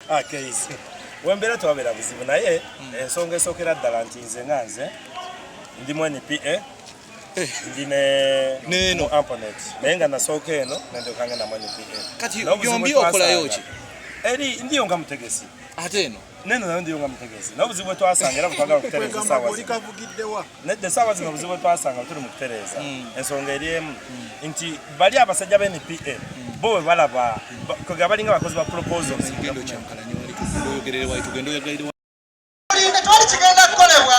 Keisi wembera twabera buzibu naye ensonga esokera ddala nti nze nganze ndi mwene PA ndine no amponet naye nga nasooka eno nendekanga na mwene PA kati yombi okolayo ki eri ndiyo nga mutegesi ate eno neno nayo ndiyo nga mutegesi n'obuzibu twasanga era butwagala kutereza sawa zino obuzibu twasanga tuli mu kutereza ensonga eri emu nti bali abasajja b'ene PA bo bwe balaba kwe balinga abakozi ba proposals ngendo kyankalanya oyogerere wayi tugenda oyogerere twali kigenda kukolebwa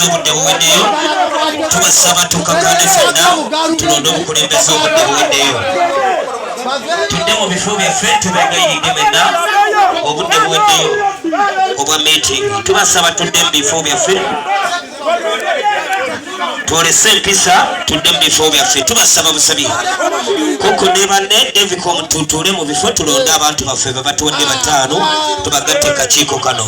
obudde buweddeyo tubasaba tukakane fenna tulonde obukulembeze obudde buweddeyo tudde mu bifo byaffe tubegayirire mwenna obudde buweddeyo obwa meeting tubasaba tudde mu bifo byaffe twolese empisa tudde mu bifo byaffe tubasaba busabi kuko ne banne David omututuule mu bifo tulonde abantu baffe babatuwadde 5 tubagatte kakiiko kano